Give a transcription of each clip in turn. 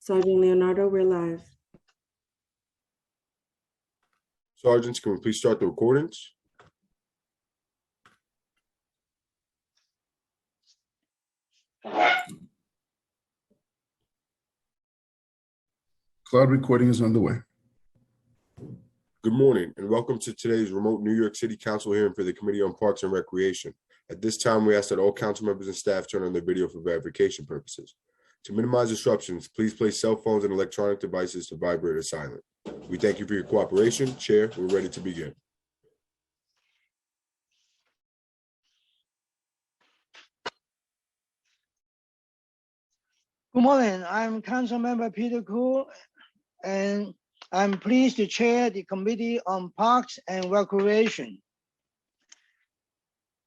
Sergeant Leonardo, we're live. Sergeants, can we please start the recordings? Cloud recording is underway. Good morning and welcome to today's remote New York City Council hearing for the Committee on Parks and Recreation. At this time, we ask that all council members and staff turn on their video for verification purposes. To minimize disruptions, please place cell phones and electronic devices to vibrate or silent. We thank you for your cooperation. Chair, we're ready to begin. Good morning. I'm Councilmember Peter Koo, and I'm pleased to chair the Committee on Parks and Recreation.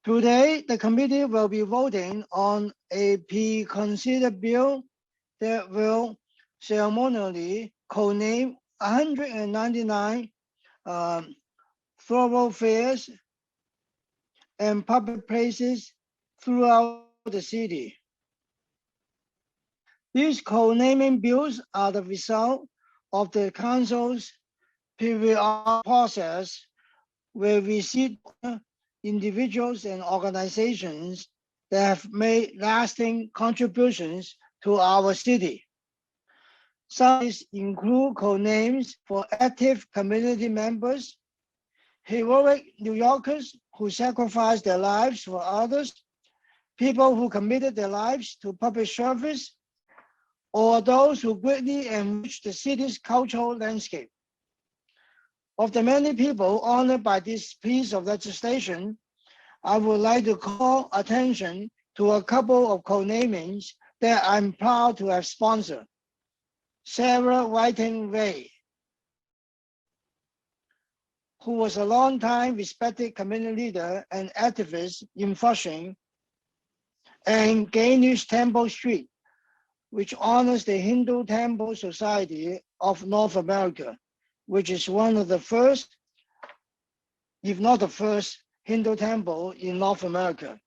Today, the committee will be voting on a pre-considered bill that will ceremonially co-name 199 thoroughfares and public places throughout the city. These co-naming bills are the result of the council's periodic process where we seek individuals and organizations that have made lasting contributions to our city. Some include co-names for active community members, heroic New Yorkers who sacrificed their lives for others, people who committed their lives to public service, or those who greatly enrich the city's cultural landscape. Of the many people honored by this piece of legislation, I would like to call attention to a couple of co-namings that I'm proud to have sponsored. Sarah Whiting-Ray, who was a long-time respected community leader and activist in Flushing, and Ganesh Temple Street, which honors the Hindu Temple Society of North America, which is one of the first, if not the first, Hindu temple in North America.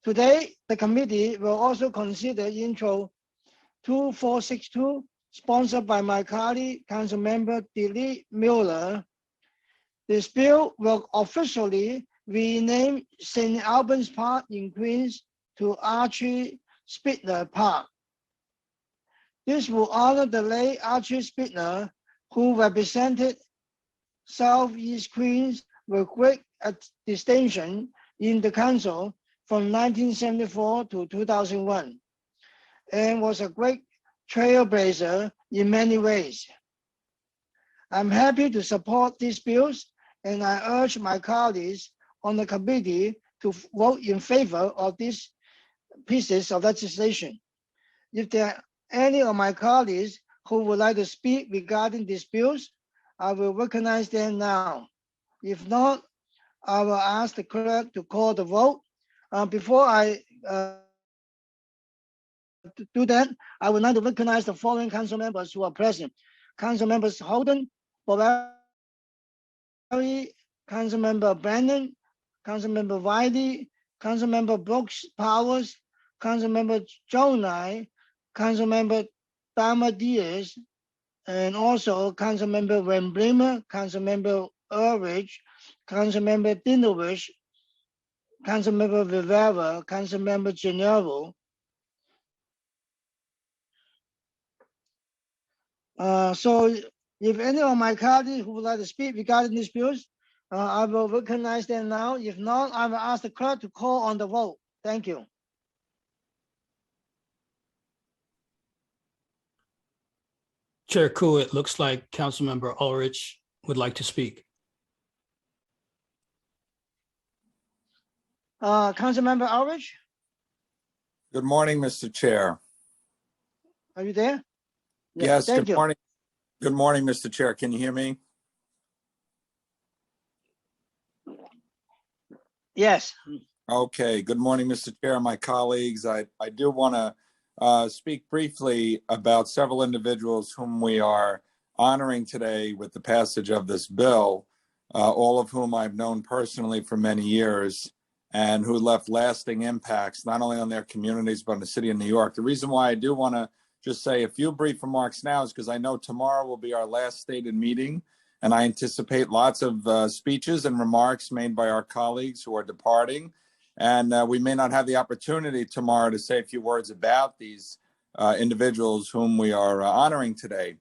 Today, the committee will also consider Intro 2462, sponsored by my colleague, Councilmember Dilip Mueller. This bill will officially rename St. Albans Park in Queens to Archie Spitler Park. This will honor the late Archie Spitler, who represented Southeast Queens with great distinction in the council from 1974 to 2001, and was a great trailblazer in many ways. I'm happy to support these bills, and I urge my colleagues on the committee to vote in favor of these pieces of legislation. If there are any of my colleagues who would like to speak regarding these bills, I will recognize them now. If not, I will ask the clerk to call the vote. Before I do that, I would like to recognize the following council members who are present. Council members Holden, Borelli, Council member Brandon, Council member Wiley, Council member Brooks Powers, Council member Jonai, Council member Dama Diaz, and also Council member Van Bremer, Council member Ulrich, Council member Dinovich, Council member Rivera, Council member Gennaro. So if any of my colleagues who would like to speak regarding these bills, I will recognize them now. If not, I will ask the clerk to call on the vote. Thank you. Chair Koo, it looks like Councilmember Ulrich would like to speak. Councilmember Ulrich, Good morning, Mr. Chair. are you there? Yes, thank good you. morning. Good morning, Mr. Chair. Can you hear me? Yes. Okay, good morning, Mr. Chair, my colleagues. I do want to speak briefly about several individuals whom we are honoring today with the passage of this bill, all of whom I've known personally for many years and who left lasting impacts, not only on their communities, but on the city of New York. The reason why I do want to just say a few brief remarks now, is because I know tomorrow will be our last stated meeting, and I anticipate lots of speeches and remarks made by our colleagues who are departing. And we may not have the opportunity tomorrow to say a few words about these individuals whom we are honoring today.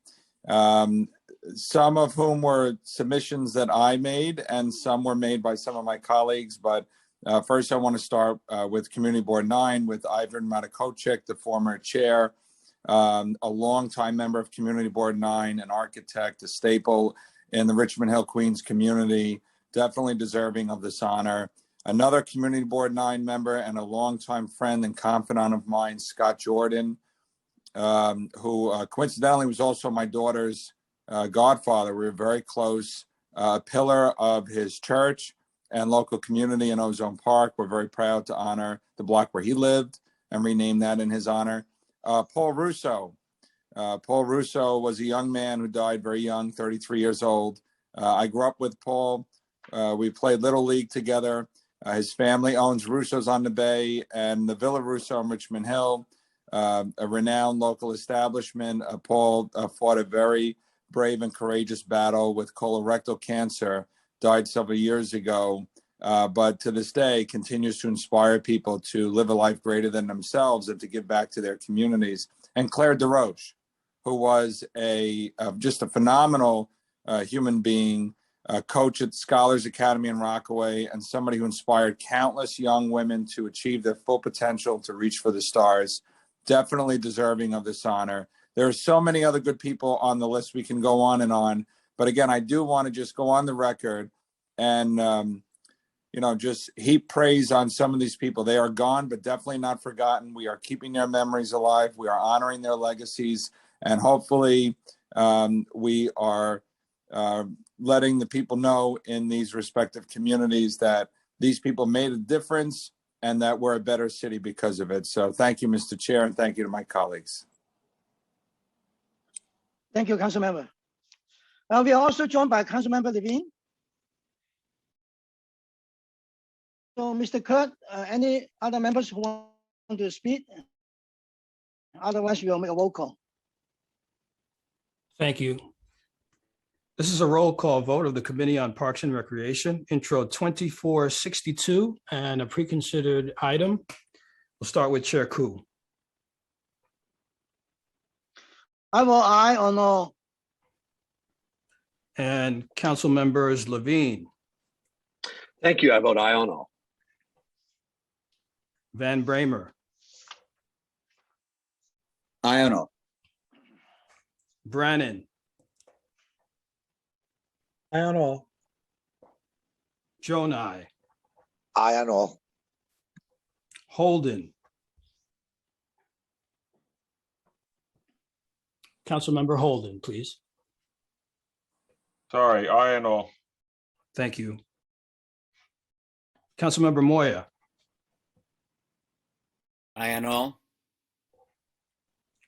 Some of whom were submissions that I made, and some were made by some of my colleagues. But first, I want to start with Community Board 9, with Ivan Matakochik, the former chair, a longtime member of Community Board 9, an architect, a staple in the Richmond Hill, Queens community, definitely deserving of this honor. Another Community Board 9 member and a longtime friend and confidant of mine, Scott Jordan, who coincidentally was also my daughter's godfather. We were very close, pillar of his church and local community in Ozone Park. We're very proud to honor the block where he lived and rename that in his honor. Paul Russo. Paul Russo was a young man who died very young, 33 years old. I grew up with Paul. We played Little League together. His family owns Russo's on the Bay and the Villa Russo in Richmond Hill, a renowned local establishment. Paul fought a very brave and courageous battle with colorectal cancer, died several years ago, but to this day continues to inspire people to live a life greater than themselves and to give back to their communities. And Claire DeRoche, who was just a phenomenal human being, a coach at Scholars Academy in Rockaway, and somebody who inspired countless young women to achieve their full potential, to reach for the stars. Definitely deserving of this honor. There are so many other good people on the list. We can go on and on. But again, I do want to just go on the record and, just heap praise on some of these people. They are gone, but definitely not forgotten. We are keeping their memories alive. We are honoring their legacies. And hopefully we are letting the people know in these respective communities that these people made a difference and that we're a better city because of it. So thank you, Mr. Chair, and thank you to my colleagues. Thank you, Council Member. We are also joined by Council Member Levine. So, Mr. Kurt, any other members who want to speak? Otherwise, we will make a roll call. Thank you. This is a roll call vote of the Committee on Parks and Recreation, Intro 2462, and a pre-considered item. We'll start with Chair Koo. I vote aye or no. And Council Members Levine, Thank you. I vote aye on all. Van Bramer, Aye on all. Brannan, Aye on all. Jonai, Aye on all. Holden, Councilmember Holden, please. Sorry, aye and all. Thank you. Councilmember Moya, Aye on all.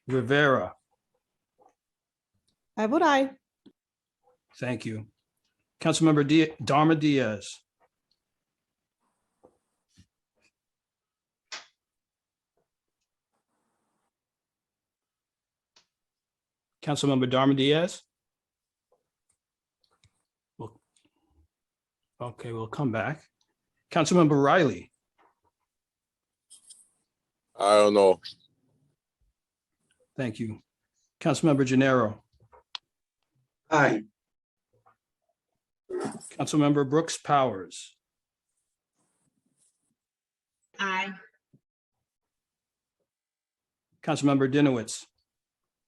Rivera, I vote aye. thank you. Councilmember Darma Diaz, Councilmember Darma Diaz. Okay, we'll come back. Councilmember Riley, I don't know. thank you. Councilmember Gennaro, Aye. Councilmember Brooks Powers, Aye. Councilmember Dinowitz,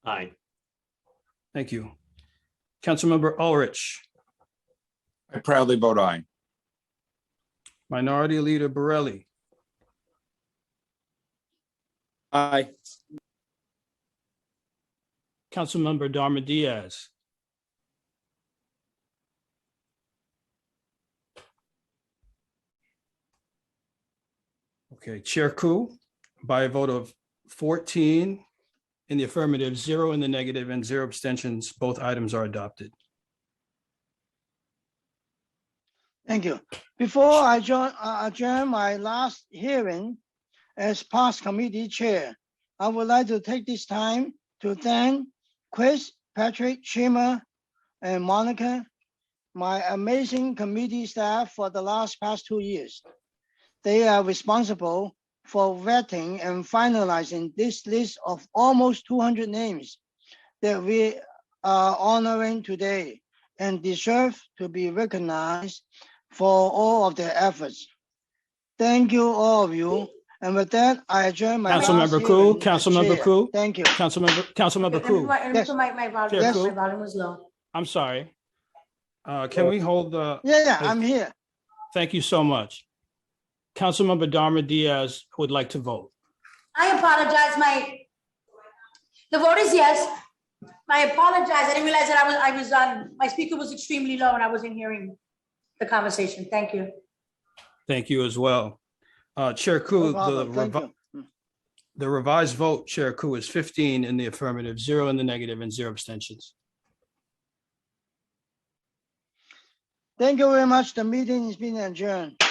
Aye. thank you. Councilmember Ulrich, I proudly vote aye. Minority Leader Borelli, Aye. Councilmember Darma Diaz, okay, Chair Koo, by a vote of 14 in the affirmative, 0 in the negative, and 0 abstentions, both items are adopted. Thank you. Before I adjourn my last hearing as Parks Committee Chair, I would like to take this time to thank Chris, Patrick, Shima, and Monica, my amazing committee staff for the past 2 years. They are responsible for vetting and finalizing this list of almost 200 names that we are honoring today and deserve to be recognized for all of their efforts. Thank you, all of you. And with that, I adjourn my last Councilmember Koo, hearing as Councilmember chair. Koo. Thank you. Councilmember Koo. Yes. My volume, Chair Koo. my volume was low. I'm sorry. Can we hold the? Yeah, I'm here. Thank you so much. Councilmember Dharma Diaz would like to vote. I apologize. The vote is yes. I apologize. I didn't realize that I was on, my speaker was extremely low and I wasn't hearing the conversation. Thank you. Thank you as well. Chair No Koo, problem. Thank you. the revised vote, Chair Koo, is 15 in the affirmative, 0 in the negative, and 0 abstentions. Thank you very much. The meeting is being adjourned.